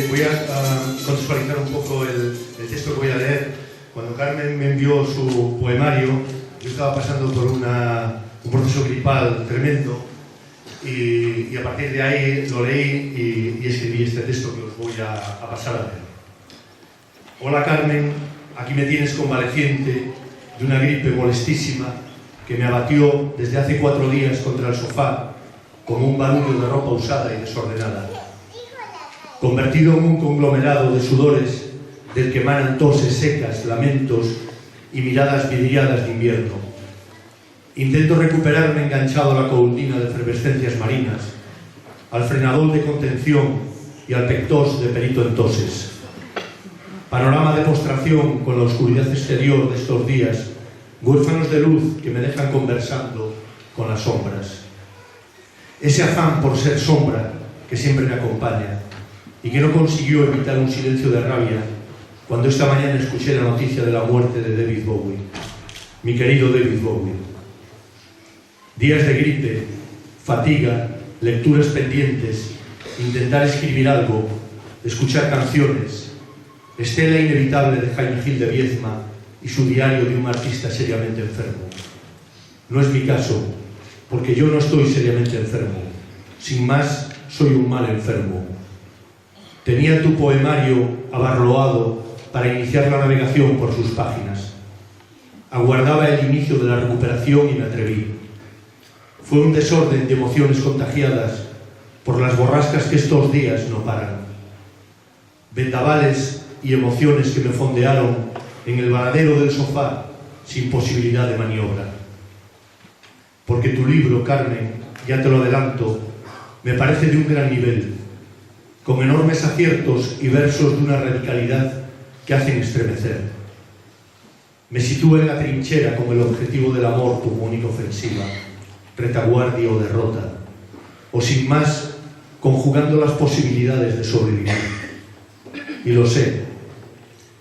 Voy a contextualizar un poco el texto que voy a leer. Cuando Carmen me envió su poemario, yo estaba pasando por un proceso gripal tremendo y a partir de ahí lo leí y escribí este texto que os voy a pasar a leer. Hola Carmen, aquí me tienes convaleciente de una gripe molestísima que me abatió desde hace 4 días contra el sofá como un barullo de ropa usada y desordenada. Convertido en un conglomerado de sudores del que emanan toses secas, lamentos y miradas vidriadas de invierno. Intento recuperarme enganchado a la columna de efervescencias marinas, al frenador de contención y al pectos de perito en toses. Panorama de postración con la oscuridad exterior de estos días, huérfanos de luz que me dejan conversando con las sombras. Ese afán por ser sombra que siempre me acompaña y que no consiguió evitar un silencio de rabia cuando esta mañana escuché la noticia de la muerte de David Bowie, mi querido David Bowie. Días de gripe, fatiga, lecturas pendientes, intentar escribir algo, escuchar canciones, estela inevitable de Jaime Gil de Viezma y su diario de un artista seriamente enfermo. No es mi caso, porque yo no estoy seriamente enfermo. Sin más, soy un mal enfermo. Tenía tu poemario abarroado para iniciar la navegación por sus páginas. Aguardaba el inicio de la recuperación y me atreví. Fue un desorden de emociones contagiadas por las borrascas que estos días no paran. Vendavales y emociones que me fondearon en el varadero del sofá sin posibilidad de maniobra. Porque tu libro, Carmen, ya te lo adelanto, me parece de un gran nivel, con enormes aciertos y versos de una radicalidad que hacen estremecer. Me sitúa en la trinchera con el objetivo del amor como única ofensiva, retaguardia o derrota, o sin más, conjugando las posibilidades de sobrevivir. Y lo sé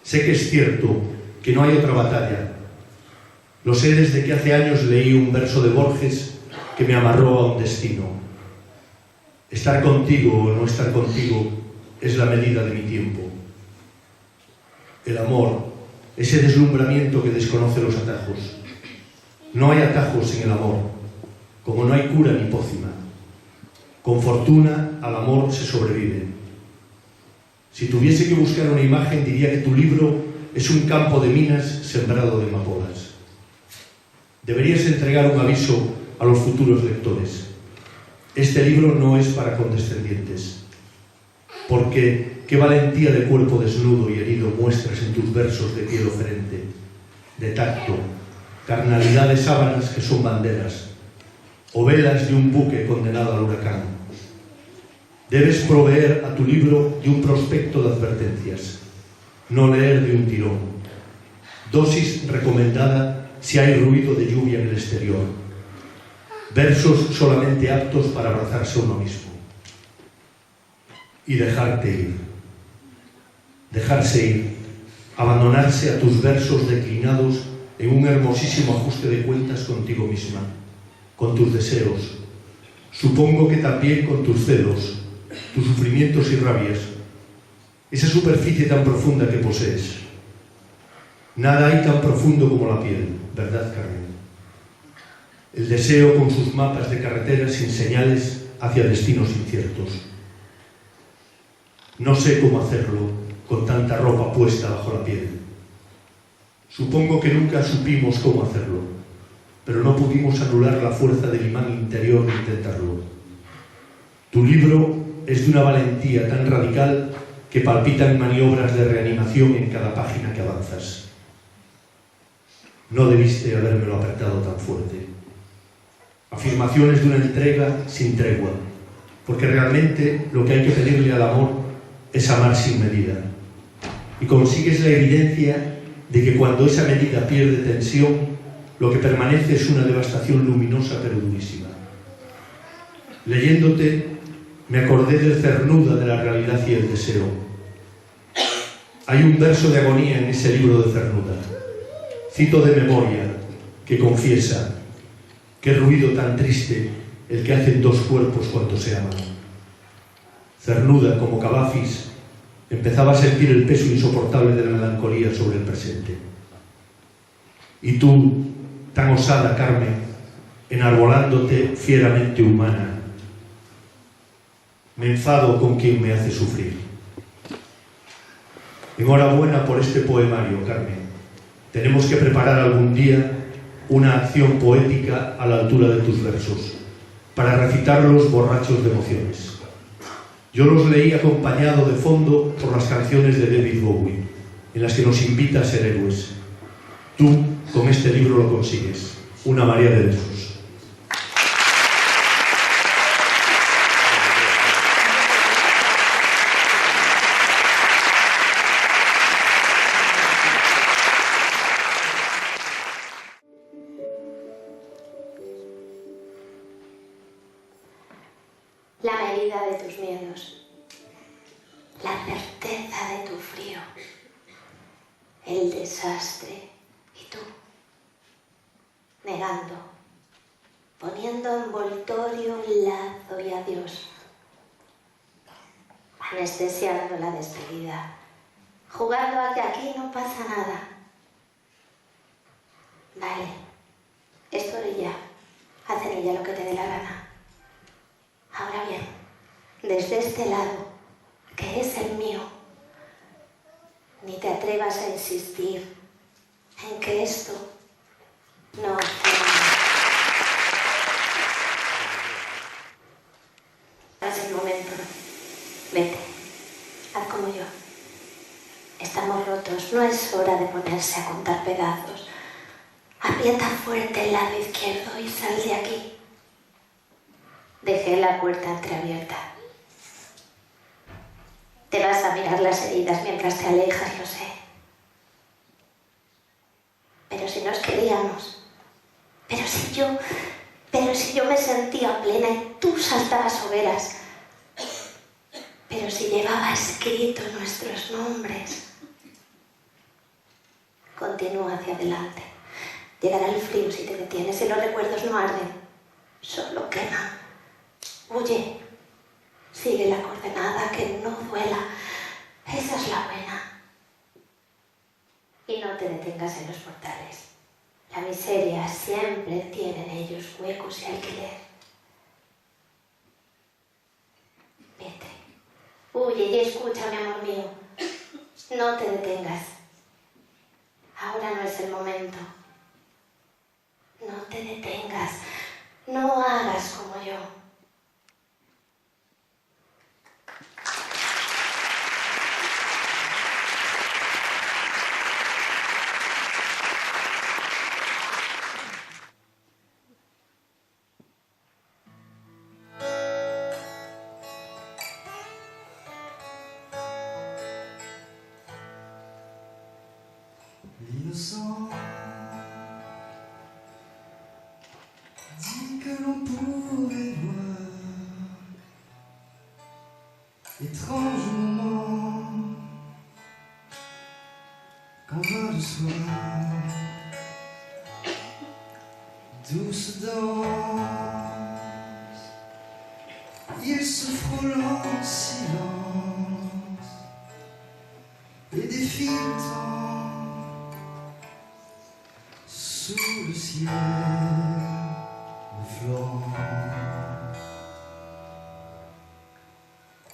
que es cierto que no hay otra batalla. Lo sé desde que hace años leí un verso de Borges que me amarró a un destino. Estar contigo o no estar contigo es la medida de mi tiempo. El amor, ese deslumbramiento que desconoce los atajos. No hay atajos en el amor, como no hay cura ni pócima. Con fortuna al amor se sobrevive. Si tuviese que buscar una imagen, diría que tu libro es un campo de minas sembrado de amapolas. Deberías entregar un aviso a los futuros lectores. Este libro no es para condescendientes, porque qué valentía de cuerpo desnudo y herido muestras en tus versos de piel oferente, de tacto, carnalidad de sábanas que son banderas, o velas de un buque condenado al huracán. Debes proveer a tu libro de un prospecto de advertencias, no leer de un tirón. Dosis recomendada si hay ruido de lluvia en el exterior. Versos solamente aptos para abrazarse a uno mismo. Y dejarte ir. Dejarse ir. Abandonarse a tus versos declinados en un hermosísimo ajuste de cuentas contigo misma, con tus deseos. Supongo que también con tus celos, tus sufrimientos y rabias. Esa superficie tan profunda que posees. Nada hay tan profundo como la piel, ¿verdad, Carmen? El deseo con sus mapas de carreteras sin señales hacia destinos inciertos. No sé cómo hacerlo con tanta ropa puesta bajo la piel. Supongo que nunca supimos cómo hacerlo, pero no pudimos anular la fuerza del imán interior de intentarlo. Tu libro es de una valentía tan radical que palpitan maniobras de reanimación en cada página que avanzas. No debiste habérmelo apretado tan fuerte. Afirmaciones de una entrega sin tregua, porque realmente lo que hay que pedirle al amor es amar sin medida. Y consigues la evidencia de que cuando esa medida pierde tensión, lo que permanece es una devastación luminosa pero durísima. Leyéndote, me acordé del cernuda de la realidad y el deseo. Hay un verso de agonía en ese libro de Cernuda. Cito de memoria, que confiesa: qué ruido tan triste el que hacen dos cuerpos cuando se aman. Cernuda, como Cavafis, empezaba a sentir el peso insoportable de la melancolía sobre el presente. Y tú, tan osada, Carmen, enarbolándote fieramente humana, me enfado con quien me hace sufrir. Enhorabuena por este poemario, Carmen. Tenemos que preparar algún día una acción poética a la altura de tus versos, para recitarlos borrachos de emociones. Yo los leí acompañado de fondo por las canciones de David Bowie, en las que nos invita a ser héroes. Tú, con este libro, lo consigues. Una María de besos. La medida de tus miedos, la certeza de tu frío, el desastre y tú, negando, poniendo envoltorio, lazo y adiós, anestesiando la despedida, jugando a que aquí no pasa nada. Vale, es tu orilla, haz en ella lo que te dé la gana. Ahora bien, desde este lado, que es el mío, ni te atrevas a insistir en que esto no es el momento. Vete, haz como yo. Estamos rotos, no es hora de ponerse a contar pedazos. Aprieta fuerte el lado izquierdo y sal de aquí. Dejé la puerta entreabierta. Te vas a mirar las heridas mientras te alejas, lo sé. Pero si nos queríamos, pero si yo me sentía plena y tú saltabas hogueras, pero si llevaba escrito nuestros nombres. Continúa hacia adelante. Llegará el frío si te detienes y los recuerdos no arden, solo queman. Huye, sigue la coordenada, que no duela. Esa es la buena. Y no te detengas en los portales. La miseria siempre tiene en ellos huecos y alquiler. Vete, huye y escúchame, amor mío. No te detengas. Ahora no es el momento. No te detengas. No hagas como yo. L'innocent dit que l'on pourrait voir étrange moment quand va le soir, douce danse, il se frôle en silence et défile le temps sous le ciel Florent,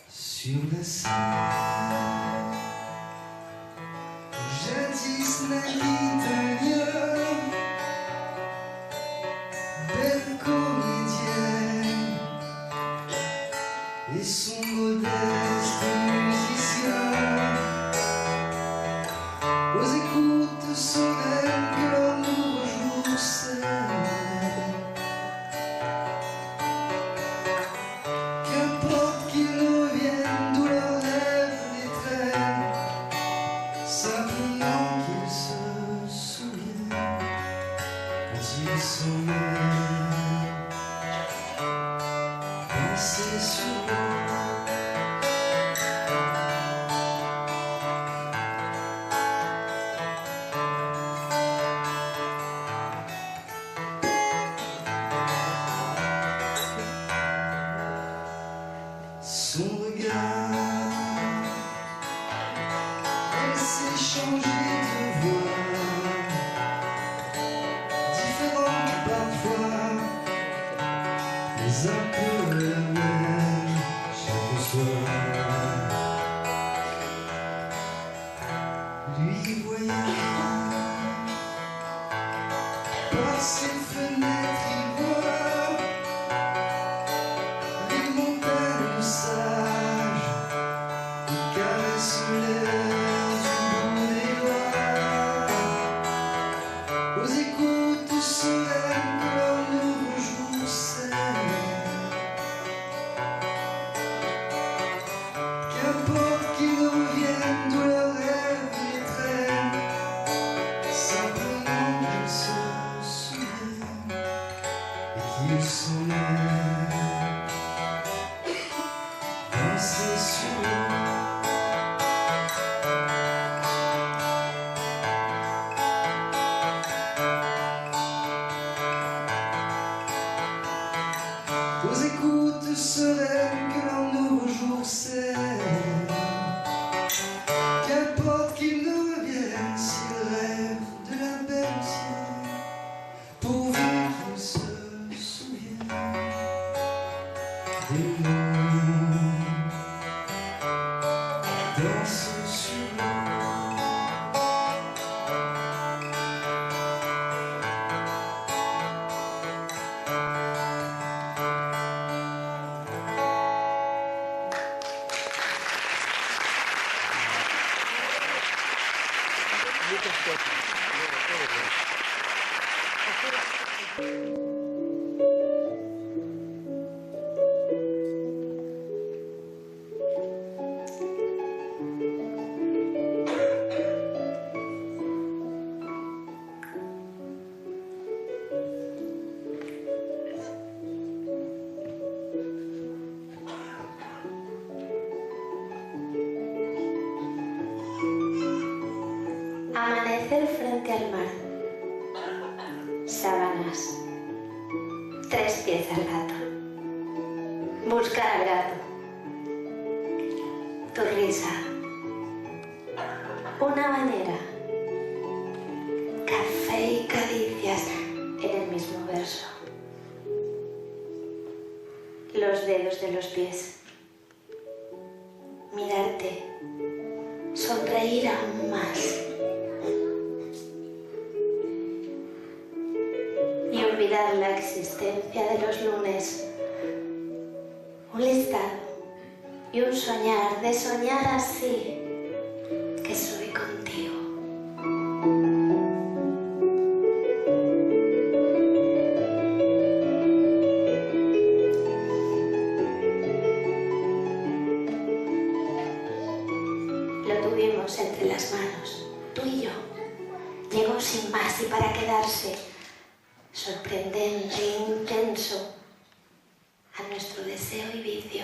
sur la scène où jadis naquit un lieu, belle comédienne et son modeste musicien, aux écoutes soudaines que leur nouveau jour scelle. Qu'importe qu'ils reviennent d'où leurs rêves Simplement qu'il se souvienne quand il s'en est pensé sur moi. Son regard laissait changer de voix, différente parfois, mais un peu la même chaque soir. Lui voyage par ses fenêtres, il voit les montagnes sages, il caresse l'air du bout des doigts, aux écoutes sereines que leur nouveau jour sème. Qu'importe qu'ils reviennent d'où leurs rêves les traînent, simplement qu'ils se souviennent et qu'ils s'en aiment. Danser sur l'eau. Aux écoutes sereines que leur nouveau jour sème. Qu'importe qu'ils ne reviennent s'ils rêvent de la belle ciel, pourvu qu'ils se souviennent des mots. Danse sur l'eau. Amanecer frente al mar. Sábanas. 3 pies al gato. Buscar al gato. Tu risa. Una bañera. Café y caricias en el mismo verso. Los dedos de los pies. Mirarte. Sonreír aún más. Y olvidar la existencia de los lunes. Un listado y un soñar de soñar así, que soy contigo. Lo tuvimos entre las manos, tú y yo. Llegó sin más y para quedarse. Sorprendente e intenso a nuestro deseo y vicio,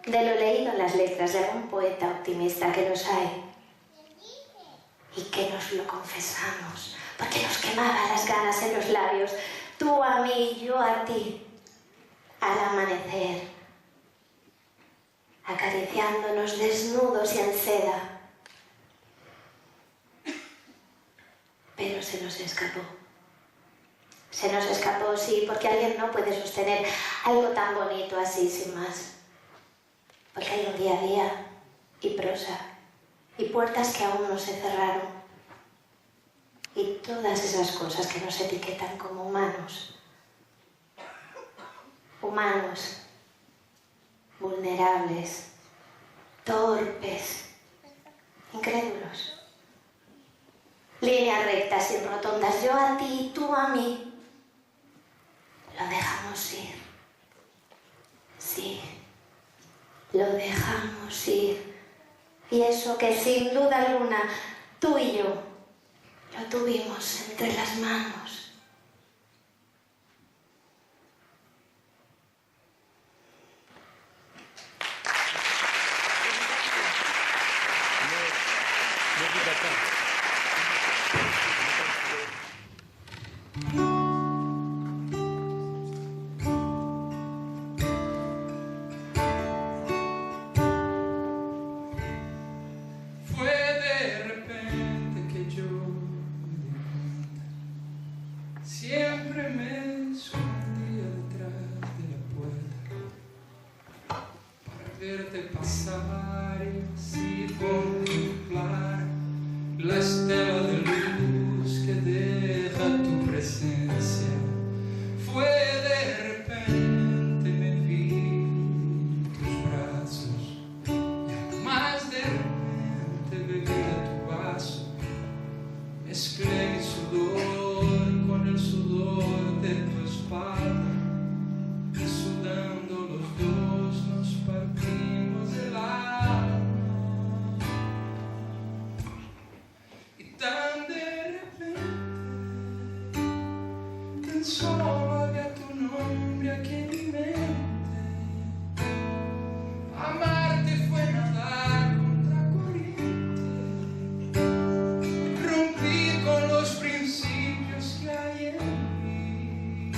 de lo leído en las letras de algún poeta optimista que los hay, y que nos lo confesamos, porque nos quemaba las ganas en los labios, tú a mí, yo a ti, al amanecer, acariciándonos desnudos y en seda, pero se nos escapó. Se nos escapó, sí, porque alguien no puede sostener algo tan bonito así, sin más. Porque hay un día a día, y prosa, y puertas que aún no se cerraron. Y todas esas cosas que nos etiquetan como humanos. Humanos, vulnerables, torpes, incrédulos. Líneas rectas y rotondas, yo a ti y tú a mí. Lo dejamos ir. Sí, lo dejamos ir. Y eso que sin duda alguna Tú y yo lo tuvimos entre las manos. Siempre me escondía detrás de la puerta para verte pasar y así contemplar la estela de luz que deja tu presencia. Fue de repente me vi en tus brazos y más de repente bebí de tu vaso. Mezclé mi sudor con el sudor de tu espalda y sudando los dos nos partimos el alma. Y tan de repente, tan solo había tu nombre aquí en mi mente. Amarte fue nadar contra corriente. Rompí con los principios que hay en mí.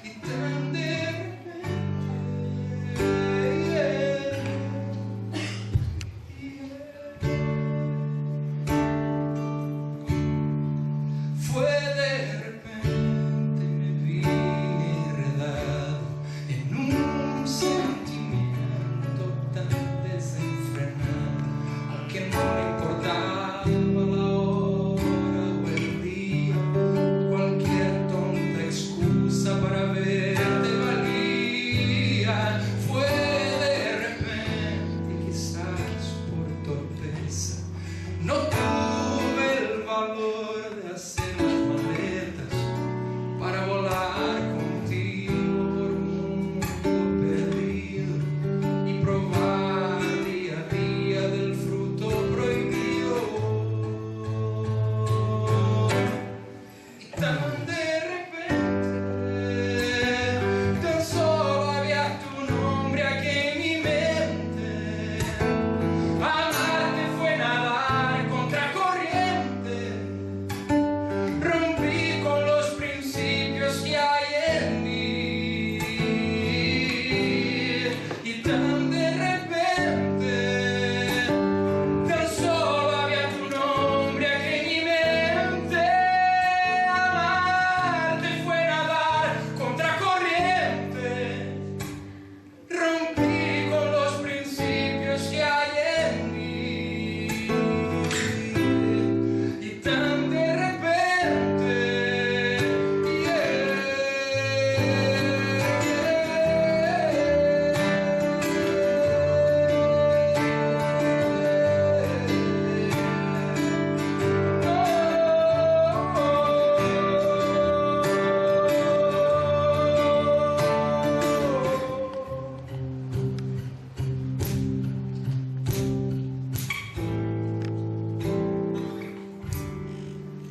Y tan de fue de repente me vi enredado en un sentimiento tan desenfrenado al que no le importaba la hora o el día, cualquier tonta excusa para verte valía. Fue de repente, quizás por torpeza, no tuve el valor de hacer las maletas para volar contigo por un mundo perdido y probar día a día del fruto prohibido. Y tan de repente, tan solo había tu nombre aquí en mi mente. Amarte fue nadar contra corriente. Rompí con los principios que hay en mí. Y tan de repente, tan solo había tu nombre aquí en mi mente. Amarte fue nadar contra corriente. Rompí con los principios que hay en mí. Y tan de repente,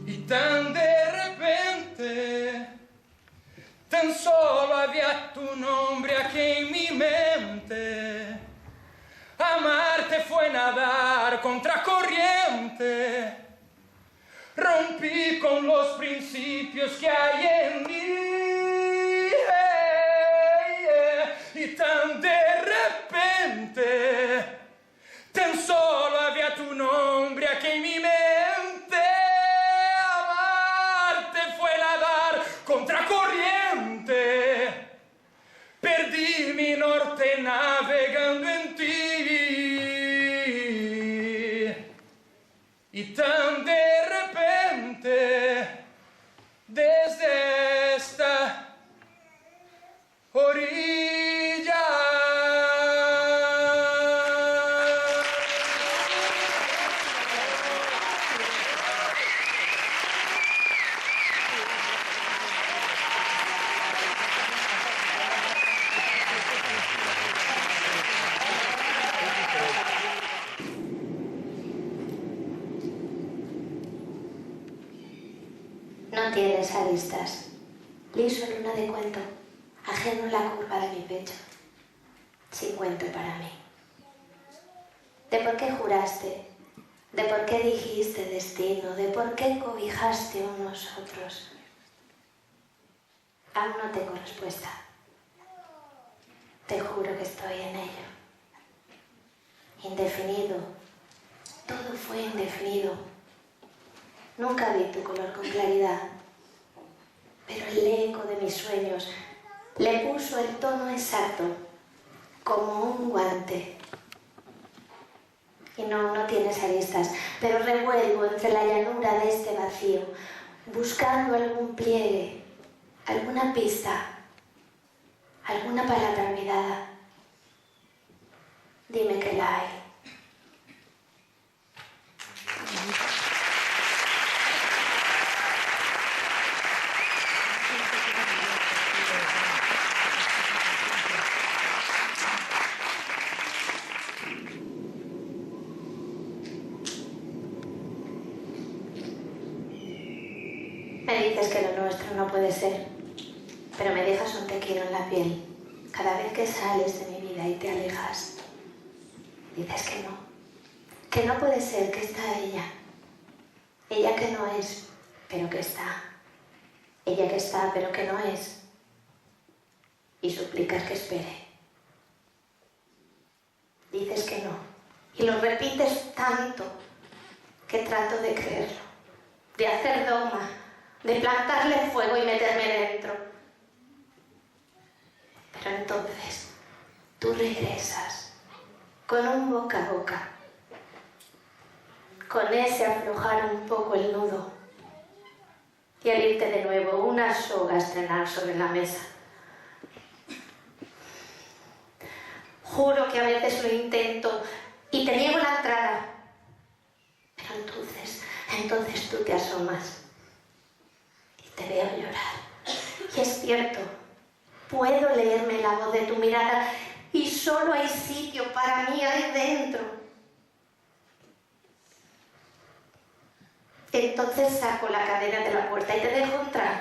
y tan de repente, tan solo había tu nombre aquí en mi mente. Amarte fue nadar contra corriente. Rompí con los principios que hay en mí. Y tan de repente, tan solo había tu nombre aquí en mi mente. Amarte fue nadar contra corriente. Perdí mi norte navegando en ti. Y tan de repente, desde esta orilla, No tienes aristas. Liso luna de cuento, ajeno en la curva de mi pecho. Sin cuento para mí. De por qué juraste, de por qué dijiste destino, de por qué cobijaste unos otros. Aún no tengo respuesta. Te juro que estoy en ello. Indefinido. Todo fue indefinido. Nunca vi tu color con claridad. Pero el eco de mis sueños le puso el tono exacto, como un guante. Y no tienes aristas, pero revuelvo entre la llanura de este vacío, buscando algún pliegue, alguna pista, alguna palabra olvidada. Dime que la hay. Me dices que lo nuestro no puede ser, pero me dejas un te quiero en la piel cada vez que sales de mi vida y te alejas. Dices que no puede ser, que está ella que no es, pero que está, ella que está, pero que no es, y suplicas que espere. Dices que no, y lo repites tanto que trato de creerlo, de hacer dogma, de plantarle fuego y meterme dentro. Pero entonces tú regresas con un boca a boca, con ese aflojar un poco el nudo y al irte de nuevo una soga a estrenar sobre la mesa. Juro que a veces lo intento y te niego la entrada, pero entonces tú te asomas. Te veo llorar. Y es cierto, puedo leerme la voz de tu mirada y solo hay sitio para mí ahí dentro. Entonces saco la cadena de la puerta y te dejo entrar.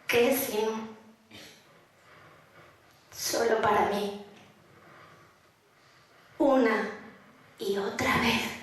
¿Qué si no? Solo para mí. Una y otra vez.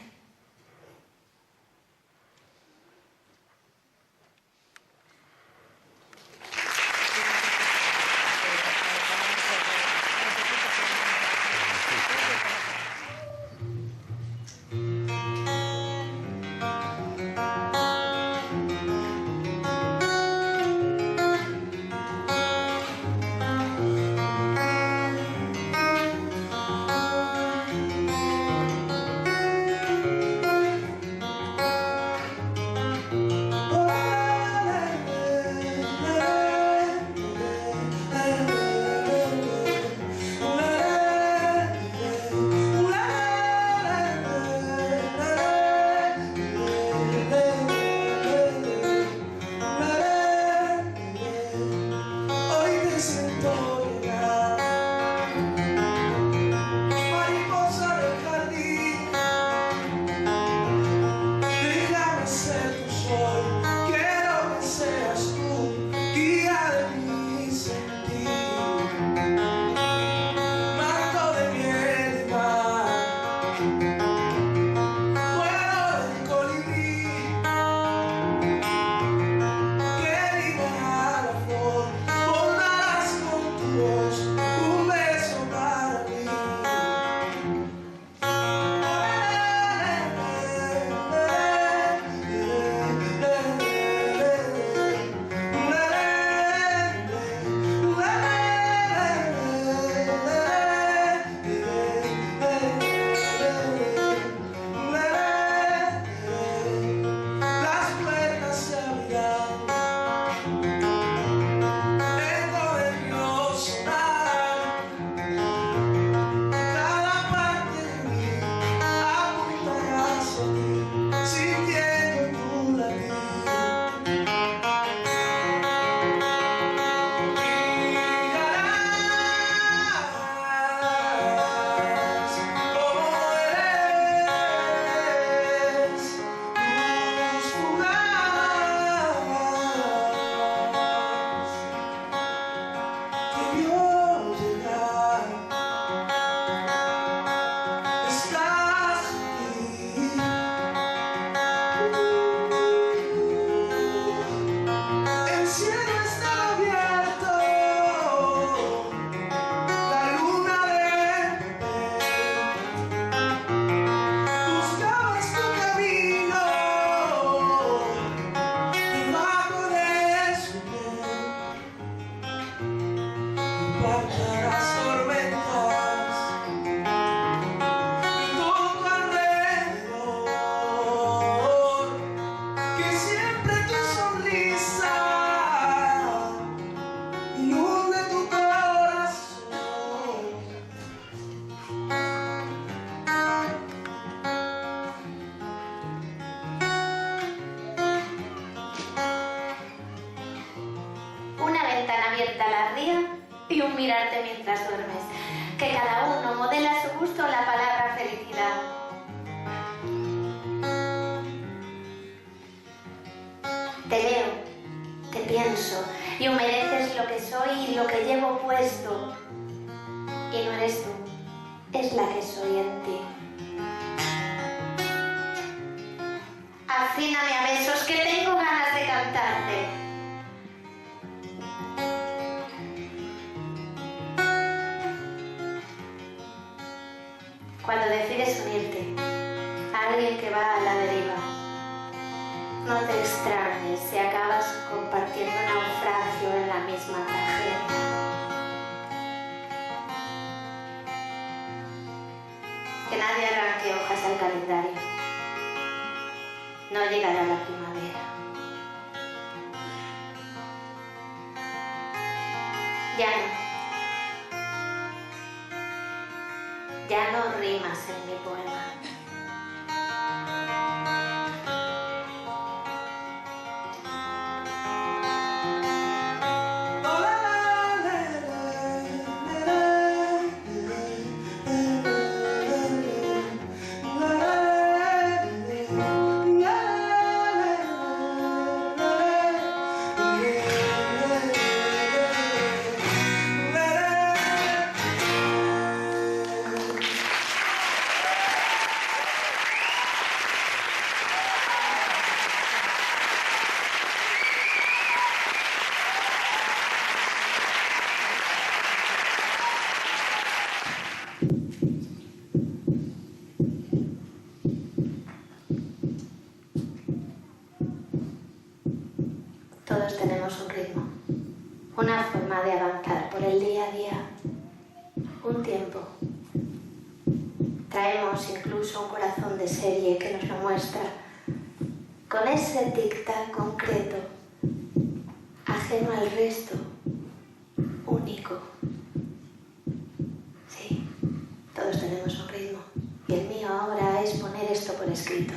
un mirarte mientras duermes, que cada uno modela a su gusto la palabra felicidad. Te leo, te pienso y humedeces lo que soy y lo que llevo puesto. Y no eres tú, es la que soy en ti. Afíname a besos que tengo ganas de cantarte. Cuando decides unirte a alguien que va a la deriva, no te extrañes si acabas compartiendo naufragio en la misma tragedia. Que nadie arranque hojas al calendario. No llegará la primavera. Ya no rimas en mi poema. Todos tenemos un ritmo, una forma de avanzar por el día a día, un tiempo. Traemos incluso un corazón de serie que nos lo muestra, con ese tic-tac concreto, ajeno al resto, único. Sí, todos tenemos un ritmo, y el mío ahora es poner esto por escrito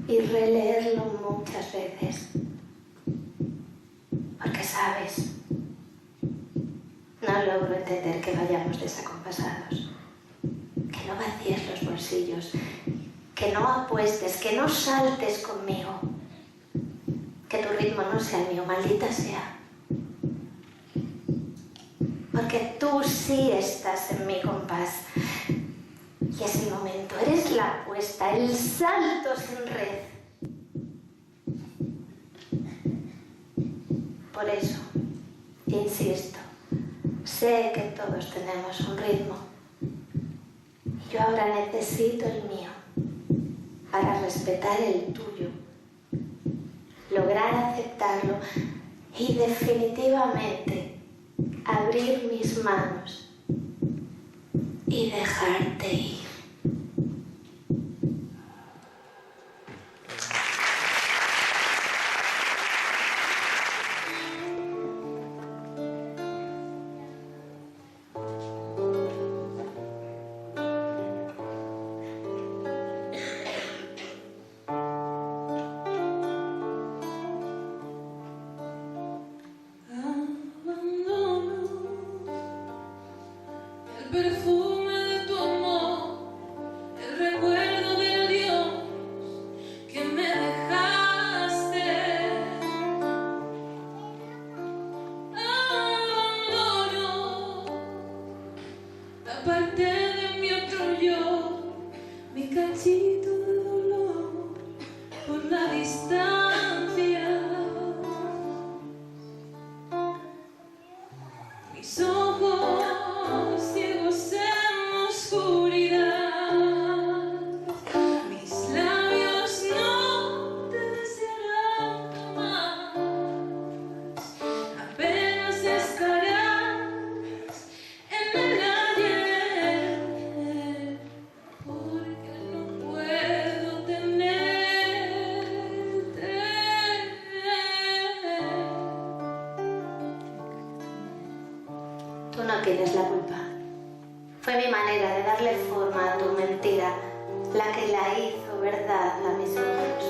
y releerlo muchas veces. Porque sabes, no logro entender que vayamos desacompasados, que no vacíes los bolsillos, que no apuestes, que no saltes conmigo, que tu ritmo no sea el mío, maldita sea. Porque tú sí estás en mi compás. Y es el momento, eres la apuesta, el salto sin red. Por eso, insisto, sé que todos tenemos un ritmo. Y yo ahora necesito el mío para respetar el tuyo, lograr aceptarlo y definitivamente abrir mis manos y dejarte ir. Tú no tienes la culpa. Fue mi manera de darle forma a tu mentira la que la hizo verdad a mis ojos.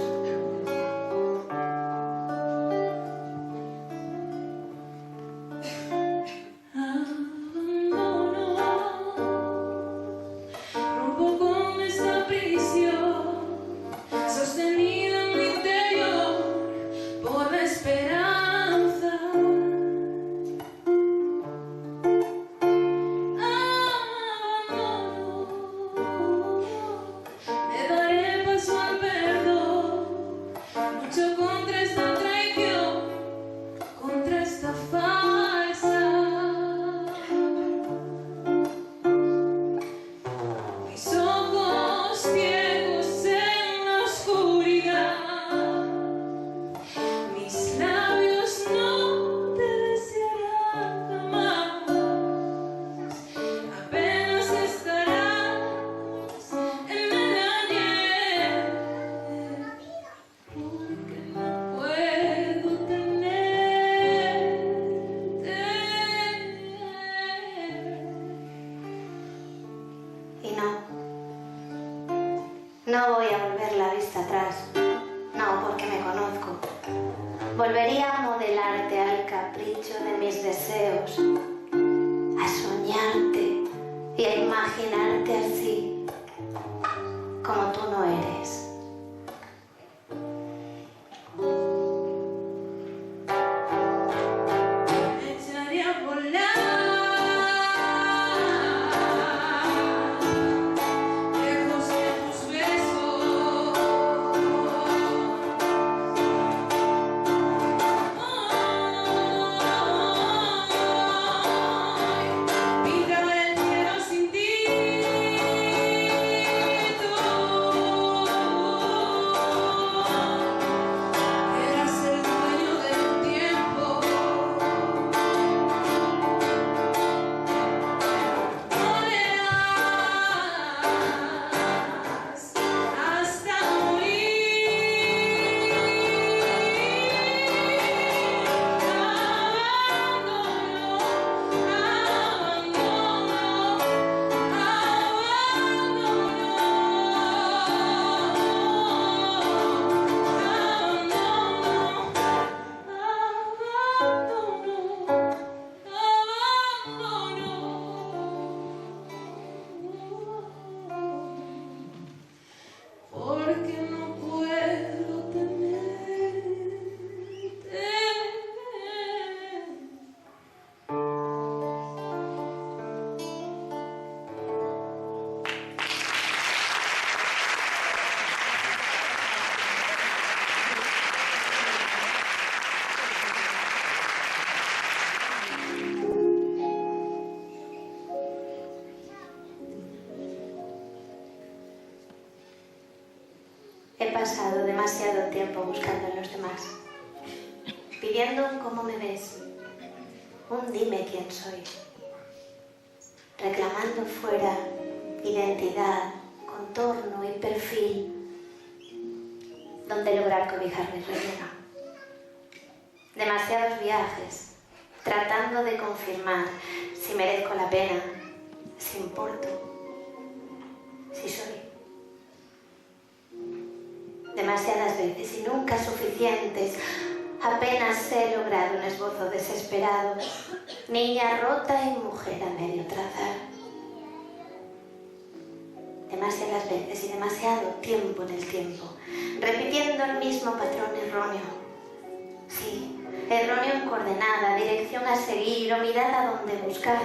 No voy a volver la vista atrás, no porque me conozco. Volvería a modelarte al capricho de mis deseos, a soñarte y a imaginarte así, como tú no eres. He pasado demasiado tiempo buscando en los demás, pidiendo un cómo me ves, un dime quién soy, reclamando fuera identidad, contorno y perfil, donde lograr cobijar mi relleno. Demasiados viajes, tratando de confirmar si merezco la pena, si importo, si soy. Demasiadas veces y nunca suficientes, apenas he logrado un esbozo desesperado, niña rota y mujer a medio trazar. Demasiadas veces y demasiado tiempo en el tiempo, repitiendo el mismo patrón erróneo. Sí, erróneo en coordenada, dirección a seguir o mirada a donde buscar.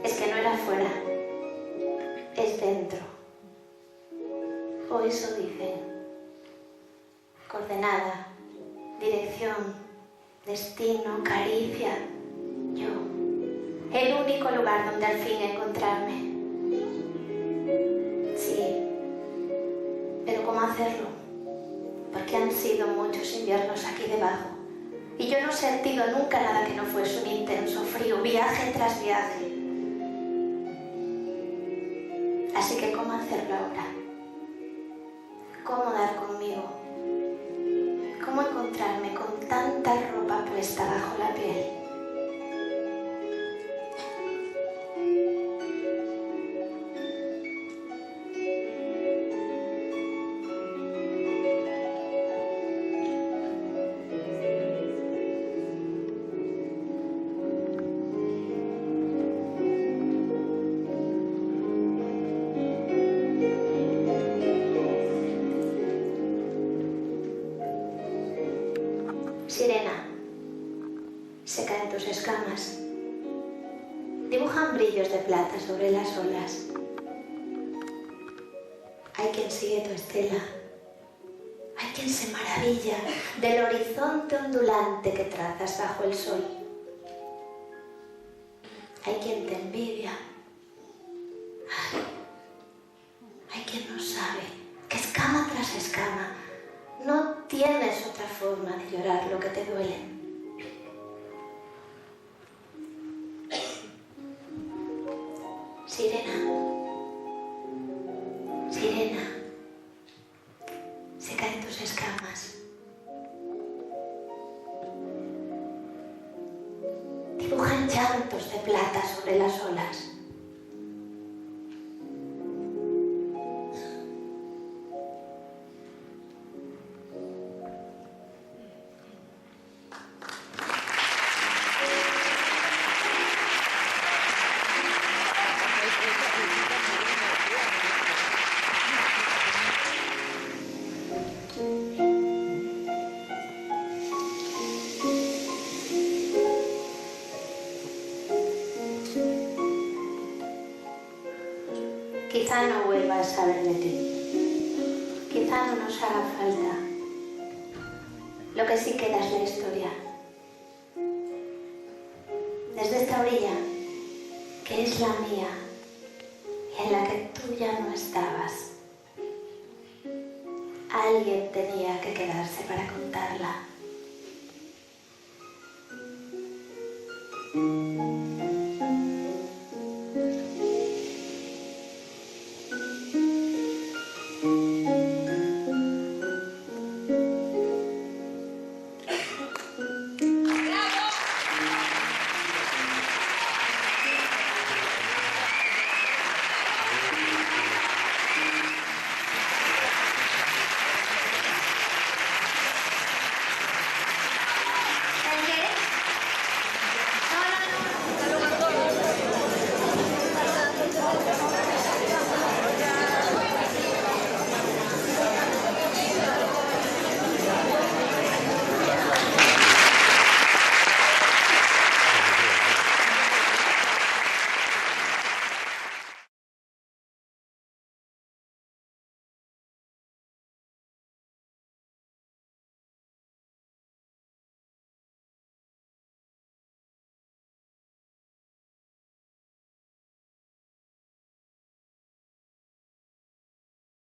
Es que no era fuera, es dentro. O eso dicen. Coordenada, dirección, destino, caricia. Yo, el único lugar donde al fin encontrarme. Sí, pero ¿cómo hacerlo? Porque han sido muchos inviernos aquí debajo y yo no he sentido nunca nada que no fuese un intenso frío, viaje tras viaje. Así que ¿cómo hacerlo ahora? ¿Cómo dar conmigo? ¿Cómo encontrarme con tanta ropa puesta bajo la piel? Sirena, se caen tus escamas, dibujan brillos de plata sobre las olas. Hay quien sigue tu estela, hay quien se maravilla del horizonte ondulante que trazas bajo el sol. Hay quien te envidia, hay quien no sabe que escama tras escama no tienes otra forma de llorar lo que te duele. Sirena, sirena, se caen tus escamas. Dibujan llantos de plata sobre las olas. Quizá no vuelva a saber de ti. Quizá no nos haga falta. Lo que sí queda es la historia. Desde esta orilla, que es la mía, y en la que tú ya no estabas, alguien tenía que quedarse para contarla.